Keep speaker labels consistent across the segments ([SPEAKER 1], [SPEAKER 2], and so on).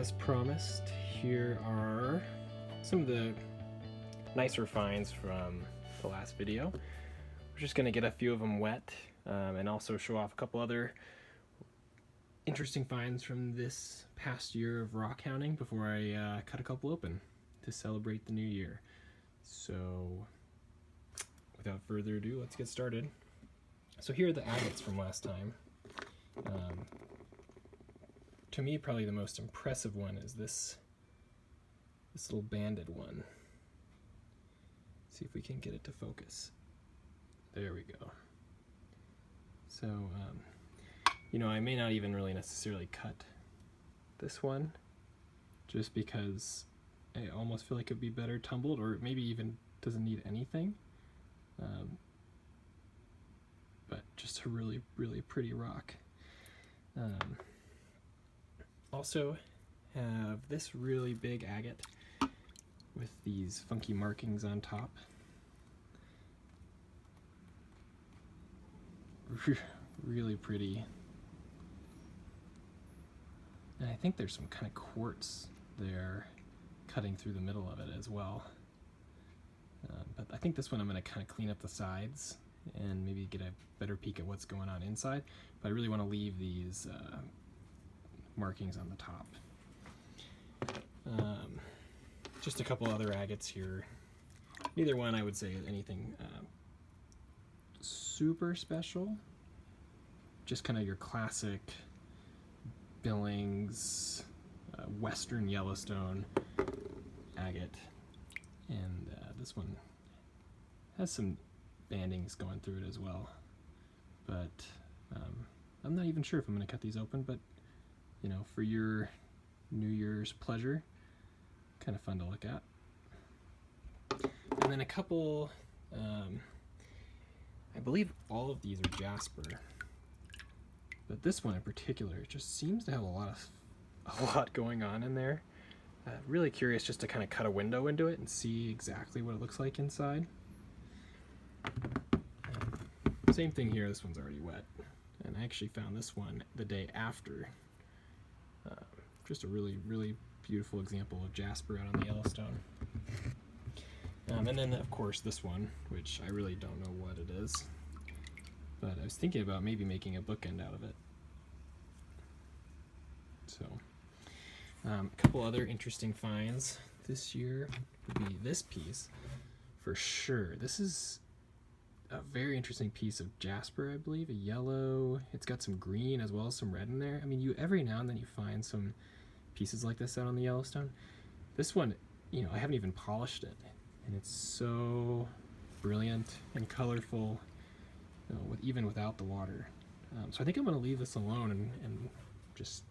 [SPEAKER 1] as promised, here are some of the nicer finds from the last video. We're just going to get a few of them wet and also show off a couple other interesting finds from this past year of rock hounding before I cut a couple open to celebrate the new year. So without further ado, let's get started. So here are the agates from last time. To me, probably the most impressive one is this little banded one. See if we can get it to focus. There we go. So, you know, I may not even really necessarily cut this one, just because I almost feel like it would be better tumbled, or maybe even doesn't need anything. But just a really, really pretty rock. Also have this really big agate with these funky markings on top. Really pretty. And I think there's some kind of quartz there cutting through the middle of it as well. But I think this one I'm going to kind of clean up the sides and maybe get a better peek at what's going on inside. But I really want to leave these markings on the top. Just a couple other agates here. Neither one I would say anything super special. Just kind of your classic Billings, Western Yellowstone agate. And this one has some bandings going through it as well. But I'm not even sure if I'm going to cut these open, but you know, for your New Year's pleasure, kind of fun to look at. And then a couple, I believe all of these are jasper, but this one in particular, it just seems to have a lot going on in there. Really curious just to kind of cut a window into it and see exactly what it looks like inside. Same thing here, this one's already wet, and I actually found this one the day after. Just a really, really beautiful example of jasper out on the Yellowstone. And then, of course, this one, which I really don't know what it is, but I was thinking about maybe making a bookend out of it. So, a couple other interesting finds this year would be this piece, for sure. This is a very interesting piece of jasper, I believe, a yellow. It's got some green as well as some red in there. I mean, every now and then you find some pieces like this out on the Yellowstone. This one, you know, I haven't even polished it, and it's so brilliant and colorful, you know, even without the water. So I think I'm going to leave this alone and just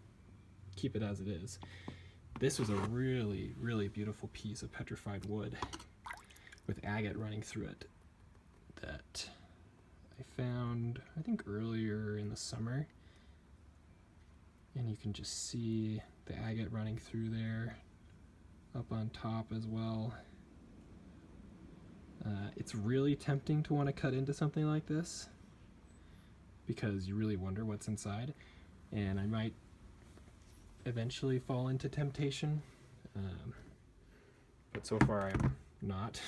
[SPEAKER 1] keep it as it is. This was a really, really beautiful piece of petrified wood with agate running through it that I found, I think, earlier in the summer. And you can just see the agate running through there, up on top as well. It's really tempting to want to cut into something like this because you really wonder what's inside, and I might eventually fall into temptation, but so far I'm not.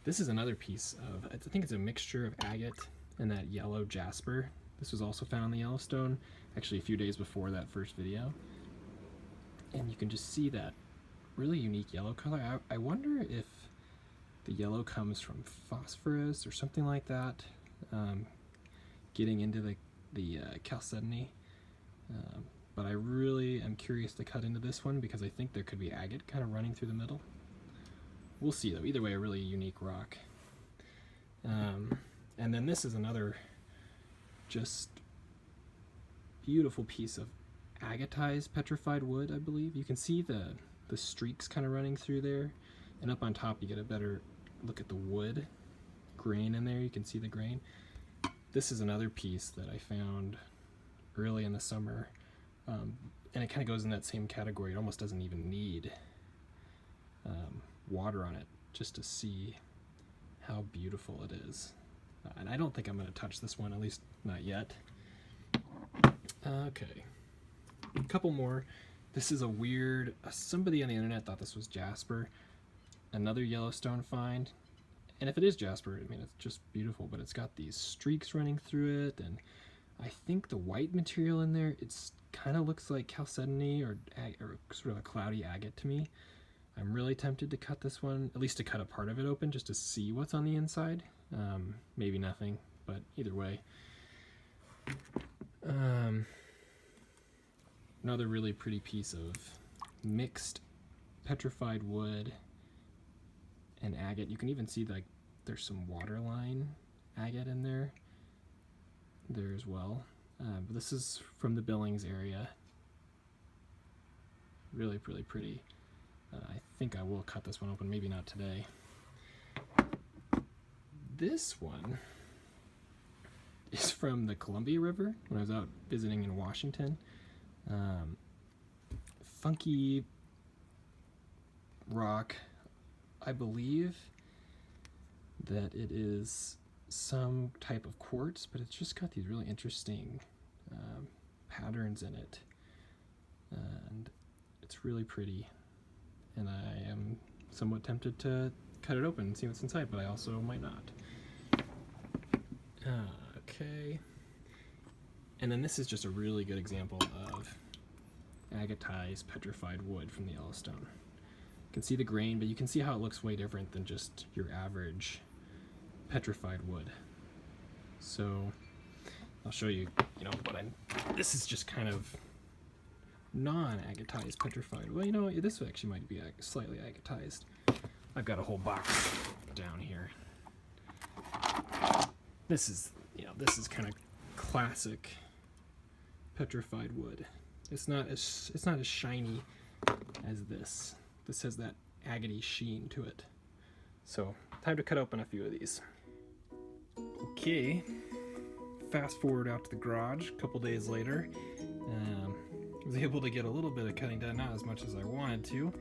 [SPEAKER 1] This is another piece of, I think it's a mixture of agate and that yellow jasper. This was also found in the Yellowstone, actually a few days before that first video. And you can just see that really unique yellow color. I wonder if the yellow comes from phosphorus or something like that, getting into the chalcedony. But I really am curious to cut into this one because I think there could be agate kind of running through the middle. We'll see though. Either way, a really unique rock. And then this is another just beautiful piece of agatized petrified wood, I believe. You can see the streaks kind of running through there, and up on top you get a better look at the wood grain in there. You can see the grain. This is another piece that I found early in the summer, and it kind of goes in that same category. It almost doesn't even need water on it just to see how beautiful it is. And I don't think I'm going to touch this one, at least not yet. Okay, a couple more. This is a weird, somebody on the internet thought this was jasper. Another Yellowstone find. And if it is jasper, I mean, it's just beautiful, but it's got these streaks running through it, and I think the white material in there, it's kind of looks like chalcedony or sort of a cloudy agate to me. I'm really tempted to cut this one, at least to cut a part of it open just to see what's on the inside. Maybe nothing, but either way. Another really pretty piece of mixed petrified wood and agate. You can even see like there's some waterline agate in there as well. But this is from the Billings area. Really, really pretty. I think I will cut this one open, maybe not today. This one is from the Columbia River when I was out visiting in Washington. Funky rock. I believe that it is some type of quartz, but it's just got these really interesting patterns in it, and it's really pretty, and I am somewhat tempted to cut it open and see what's inside, but I also might not. Okay, and then this is just a really good example of agatized petrified wood from the Yellowstone. You can see the grain, but you can see how it looks way different than just your average petrified wood. So I'll show you, this is just kind of non-agatized petrified. Well, this actually might be slightly agatized. I've got a whole box down here. This is kind of classic petrified wood. It's not as shiny as this. This has that agate sheen to it. So time to cut open a few of these. Okay, fast forward out to the garage a couple days later. I was able to get a little bit of cutting done, not as much as I wanted to,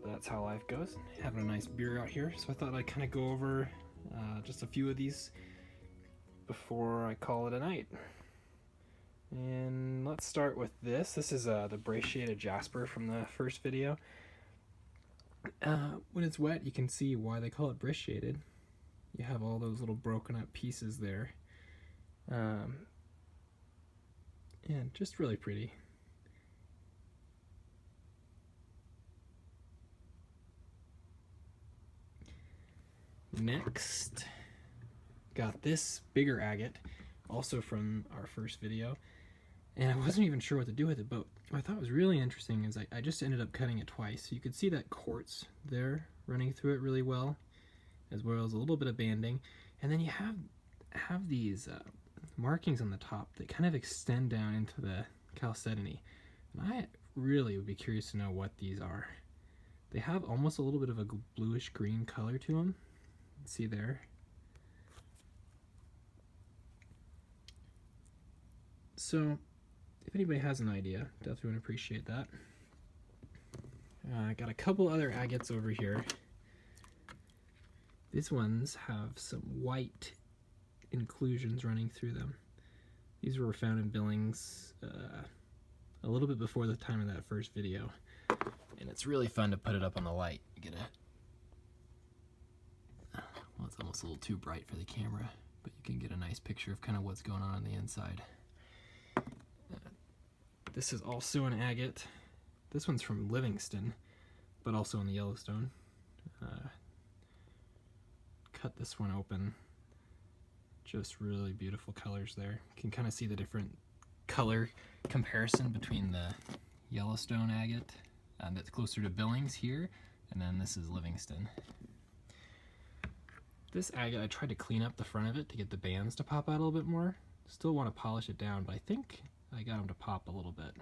[SPEAKER 1] but that's how life goes. Having a nice beer out here, so I thought I'd kind of go over just a few of these before I call it a night. And let's start with this. This is the brachiated jasper from the first video. When it's wet, you can see why they call it brachiated. You have all those little broken up pieces there. And just really pretty. Next, got this bigger agate, also from our first video. And I wasn't even sure what to do with it, but what I thought was really interesting is I just ended up cutting it twice. So you could see that quartz there running through it really well as a little bit of banding. And then you have these markings on the top that kind of extend down into the chalcedony. And I really would be curious to know what these are. They have almost a little bit of a bluish green color to them. See there? So if anybody has an idea, definitely would appreciate that. I got a couple other agates over here. These ones have some white inclusions running through them. These were found in Billings a little bit before the time of that first video. And it's really fun to put it up on the light. You get well, it's almost a little too bright for the camera, but you can get a nice picture of kind of what's going on the inside. This is also an agate. This one's from Livingston, but also in the Yellowstone. Cut this one open. Just really beautiful colors there. You can kind of see the different color comparison between the Yellowstone agate that's closer to Billings here, and then this is Livingston. This agate, I tried to clean up the front of it to get the bands to pop out a little bit more. Still want to polish it down, but I think I got them to pop a little bit.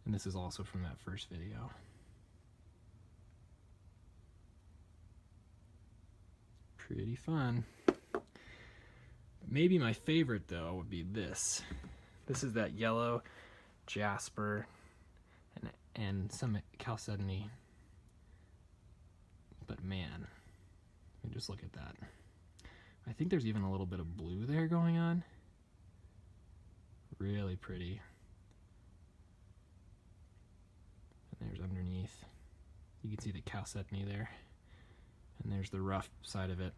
[SPEAKER 1] And this is also from that first video. Pretty fun. Maybe my favorite though would be this. This is that yellow jasper and some chalcedony. But man, just look at that. I think there's even a little bit of blue there going on. Really pretty. underneath. You can see the chalcedony there, and there's the rough side of it.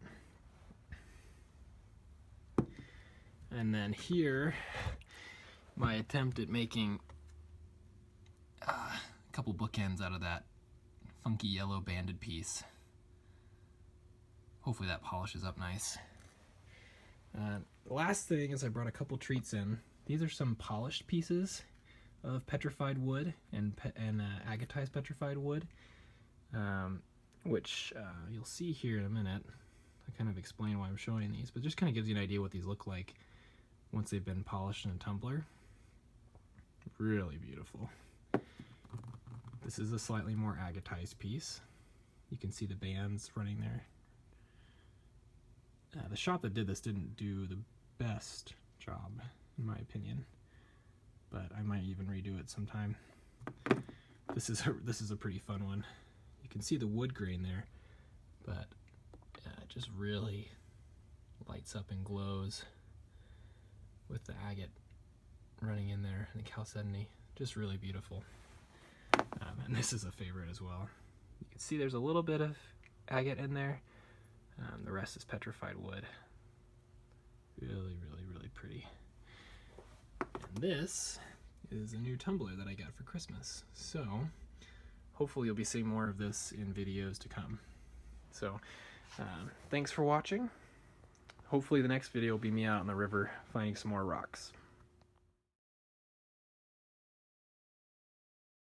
[SPEAKER 1] And then here, my attempt at making a couple bookends out of that funky yellow banded piece. Hopefully that polishes up nice. The last thing is I brought a couple treats in. These are some polished pieces of petrified wood and agatized petrified wood, which you'll see here in a minute. I kind of explain why I'm showing these, but just kind of gives you an idea what these look like once they've been polished in a tumbler. Really beautiful. This is a slightly more agatized piece. You can see the bands running there. The shop that did this didn't do the best job, in my opinion, but I might even redo it sometime. This is a pretty fun one. You can see the wood grain there, but it just really lights up and glows with the agate running in there and the chalcedony. Just really beautiful. And this is a favorite as well. You can see there's a little bit of agate in there. The rest is petrified wood. Really, really, really pretty. And this is a new tumbler that I got for Christmas. So hopefully you'll be seeing more of this in videos to come. So thanks for watching. Hopefully the next video will be me out on the river finding some more rocks.